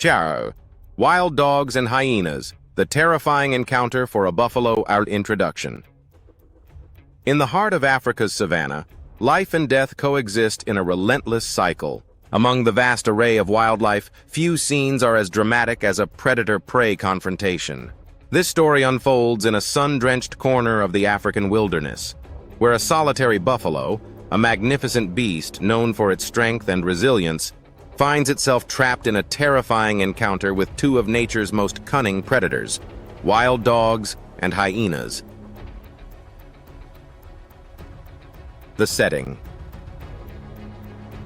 Ciao. Wild dogs and hyenas, the terrifying encounter for a buffalo. Our introduction. In the heart of Africa's savanna, life and death coexist in a relentless cycle. Among the vast array of wildlife, few scenes are as dramatic as a predator-prey confrontation. This story unfolds in a sun-drenched corner of the African wilderness, where a solitary buffalo, a magnificent beast known for its strength and resilience, finds itself trapped in a terrifying encounter with two of nature's most cunning predators, wild dogs and hyenas. The setting.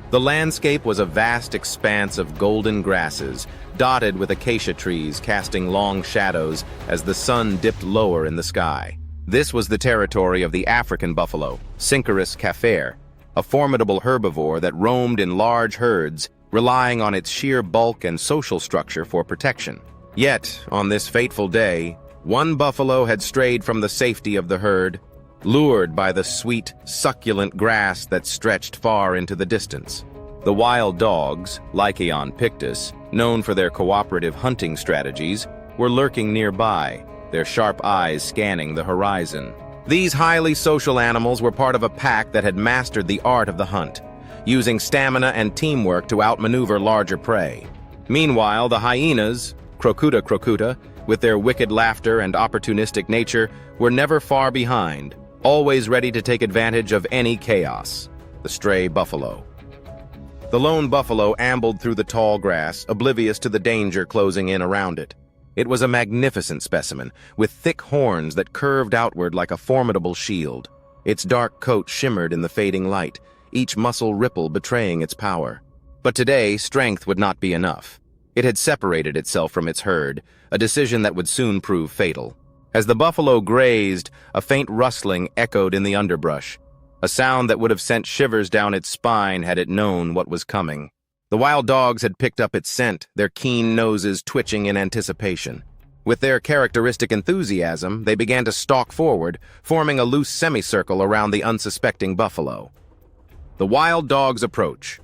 The landscape was a vast expanse of golden grasses, dotted with acacia trees casting long shadows as the sun dipped lower in the sky. This was the territory of the African buffalo, Syncerus cafer, a formidable herbivore that roamed in large herds, relying on its sheer bulk and social structure for protection. Yet, on this fateful day, one buffalo had strayed from the safety of the herd, lured by the sweet, succulent grass that stretched far into the distance. The wild dogs, Lycaon pictus, known for their cooperative hunting strategies, were lurking nearby, their sharp eyes scanning the horizon. These highly social animals were part of a pack that had mastered the art of the hunt, using stamina and teamwork to outmaneuver larger prey. Meanwhile, the hyenas, Crocuta crocuta, with their wicked laughter and opportunistic nature, were never far behind, always ready to take advantage of any chaos. The stray buffalo. The lone buffalo ambled through the tall grass, oblivious to the danger closing in around it. It was a magnificent specimen, with thick horns that curved outward like a formidable shield. Its dark coat shimmered in the fading light, each muscle ripple betraying its power. But today, strength would not be enough. It had separated itself from its herd, a decision that would soon prove fatal. As the buffalo grazed, a faint rustling echoed in the underbrush, a sound that would have sent shivers down its spine had it known what was coming. The wild dogs had picked up its scent, their keen noses twitching in anticipation. With their characteristic enthusiasm, they began to stalk forward, forming a loose semicircle around the unsuspecting buffalo. The wild dogs approach.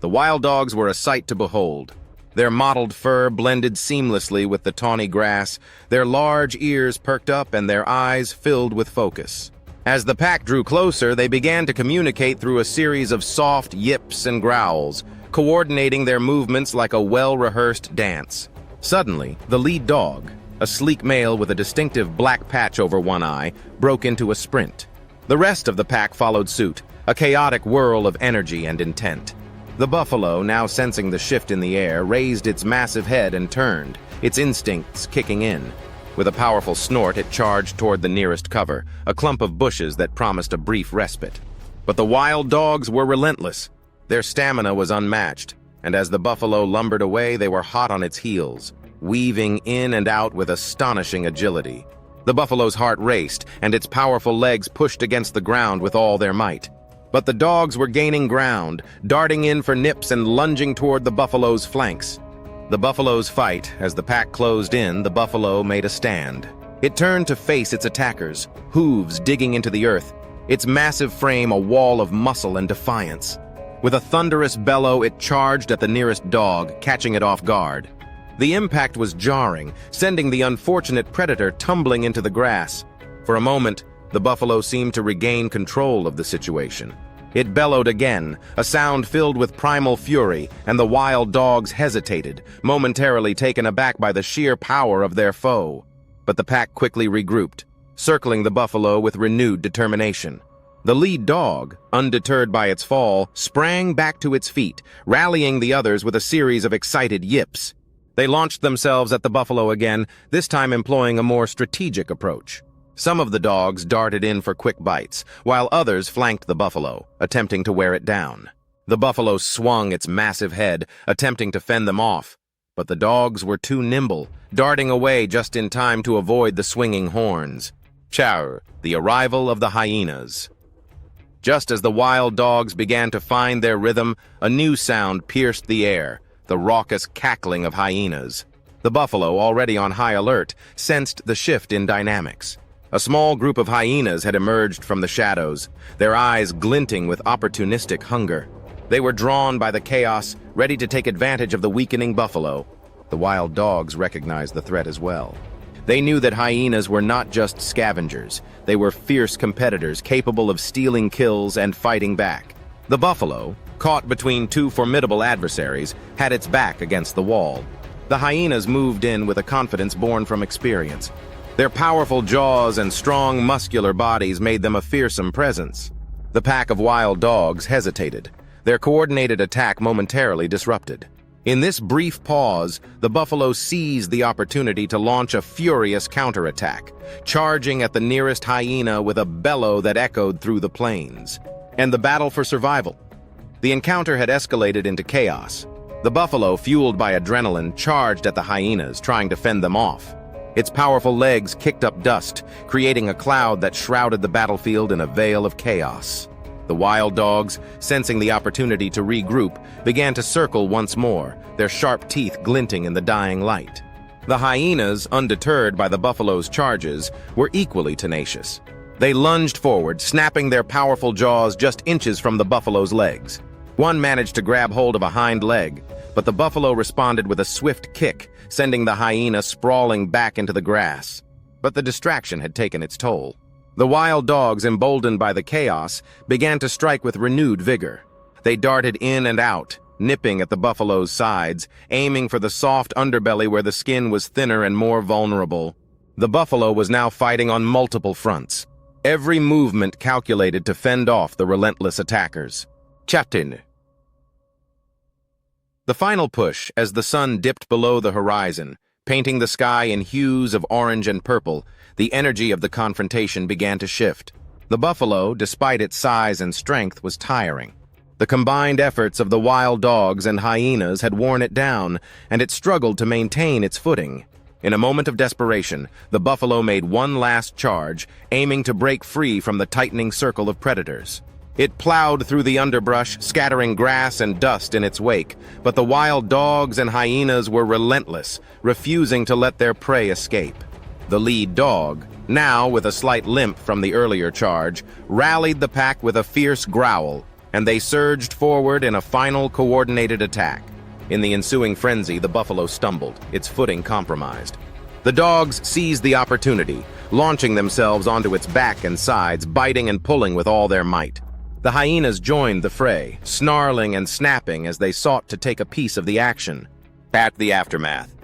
The wild dogs were a sight to behold. Their mottled fur blended seamlessly with the tawny grass, their large ears perked up and their eyes filled with focus. As the pack drew closer, they began to communicate through a series of soft yips and growls, coordinating their movements like a well-rehearsed dance. Suddenly, the lead dog, a sleek male with a distinctive black patch over one eye, broke into a sprint. The rest of the pack followed suit, a chaotic whirl of energy and intent. The buffalo, now sensing the shift in the air, raised its massive head and turned, its instincts kicking in. With a powerful snort, it charged toward the nearest cover, a clump of bushes that promised a brief respite. But the wild dogs were relentless. Their stamina was unmatched, and as the buffalo lumbered away, they were hot on its heels, weaving in and out with astonishing agility. The buffalo's heart raced, and its powerful legs pushed against the ground with all their might. But the dogs were gaining ground, darting in for nips and lunging toward the buffalo's flanks. The buffalo's fight, as the pack closed in, the buffalo made a stand. It turned to face its attackers, hooves digging into the earth, its massive frame a wall of muscle and defiance. With a thunderous bellow, it charged at the nearest dog, catching it off guard. The impact was jarring, sending the unfortunate predator tumbling into the grass. For a moment, the buffalo seemed to regain control of the situation. It bellowed again, a sound filled with primal fury, and the wild dogs hesitated, momentarily taken aback by the sheer power of their foe. But the pack quickly regrouped, circling the buffalo with renewed determination. The lead dog, undeterred by its fall, sprang back to its feet, rallying the others with a series of excited yips. They launched themselves at the buffalo again, this time employing a more strategic approach. Some of the dogs darted in for quick bites, while others flanked the buffalo, attempting to wear it down. The buffalo swung its massive head, attempting to fend them off, but the dogs were too nimble, darting away just in time to avoid the swinging horns. Ciao, the arrival of the hyenas. Just as the wild dogs began to find their rhythm, a new sound pierced the air, the raucous cackling of hyenas. The buffalo, already on high alert, sensed the shift in dynamics. A small group of hyenas had emerged from the shadows, their eyes glinting with opportunistic hunger. They were drawn by the chaos, ready to take advantage of the weakening buffalo. The wild dogs recognized the threat as well. They knew that hyenas were not just scavengers. They were fierce competitors capable of stealing kills and fighting back. The buffalo, caught between two formidable adversaries, had its back against the wall. The hyenas moved in with a confidence born from experience. Their powerful jaws and strong muscular bodies made them a fearsome presence. The pack of wild dogs hesitated, their coordinated attack momentarily disrupted. In this brief pause, the buffalo seized the opportunity to launch a furious counterattack, charging at the nearest hyena with a bellow that echoed through the plains. And the battle for survival. The encounter had escalated into chaos. The buffalo, fueled by adrenaline, charged at the hyenas, trying to fend them off. Its powerful legs kicked up dust, creating a cloud that shrouded the battlefield in a veil of chaos. The wild dogs, sensing the opportunity to regroup, began to circle once more, their sharp teeth glinting in the dying light. The hyenas, undeterred by the buffalo's charges, were equally tenacious. They lunged forward, snapping their powerful jaws just inches from the buffalo's legs. One managed to grab hold of a hind leg, but the buffalo responded with a swift kick, sending the hyena sprawling back into the grass. But the distraction had taken its toll. The wild dogs, emboldened by the chaos, began to strike with renewed vigor. They darted in and out, nipping at the buffalo's sides, aiming for the soft underbelly where the skin was thinner and more vulnerable. The buffalo was now fighting on multiple fronts, every movement calculated to fend off the relentless attackers. Captain. The final push, as the sun dipped below the horizon, painting the sky in hues of orange and purple, the energy of the confrontation began to shift. The buffalo, despite its size and strength, was tiring. The combined efforts of the wild dogs and hyenas had worn it down, and it struggled to maintain its footing. In a moment of desperation, the buffalo made one last charge, aiming to break free from the tightening circle of predators. It plowed through the underbrush, scattering grass and dust in its wake, but the wild dogs and hyenas were relentless, refusing to let their prey escape. The lead dog, now with a slight limp from the earlier charge, rallied the pack with a fierce growl, and they surged forward in a final coordinated attack. In the ensuing frenzy, the buffalo stumbled, its footing compromised. The dogs seized the opportunity, launching themselves onto its back and sides, biting and pulling with all their might. The hyenas joined the fray, snarling and snapping as they sought to take a piece of the action. At the aftermath.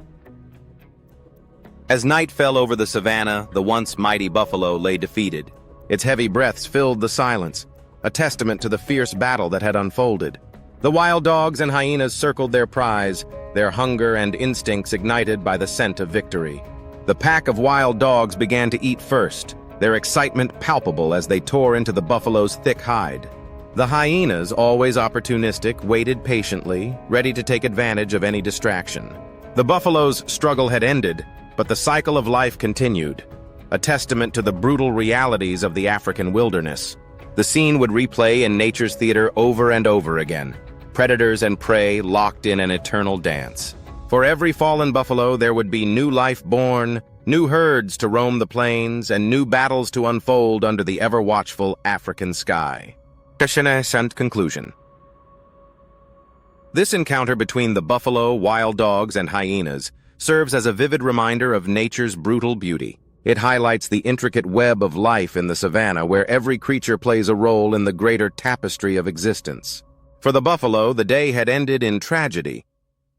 As night fell over the savannah, the once mighty buffalo lay defeated. Its heavy breaths filled the silence, a testament to the fierce battle that had unfolded. The wild dogs and hyenas circled their prize, their hunger and instincts ignited by the scent of victory. The pack of wild dogs began to eat first, their excitement palpable as they tore into the buffalo's thick hide. The hyenas, always opportunistic, waited patiently, ready to take advantage of any distraction. The buffalo's struggle had ended, but the cycle of life continued, a testament to the brutal realities of the African wilderness. The scene would replay in nature's theater over and over again, predators and prey locked in an eternal dance. For every fallen buffalo, there would be new life born, new herds to roam the plains, and new battles to unfold under the ever-watchful African sky. Conclusion. This encounter between the buffalo, wild dogs, and hyenas serves as a vivid reminder of nature's brutal beauty. It highlights the intricate web of life in the savannah, where every creature plays a role in the greater tapestry of existence. For the buffalo, the day had ended in tragedy,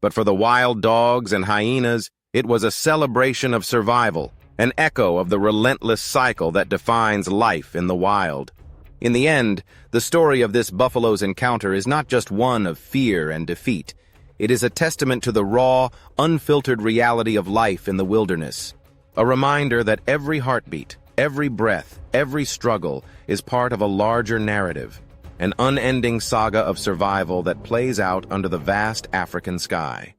but for the wild dogs and hyenas, it was a celebration of survival, an echo of the relentless cycle that defines life in the wild. In the end, the story of this buffalo's encounter is not just one of fear and defeat. It is a testament to the raw, unfiltered reality of life in the wilderness. A reminder that every heartbeat, every breath, every struggle is part of a larger narrative, an unending saga of survival that plays out under the vast African sky.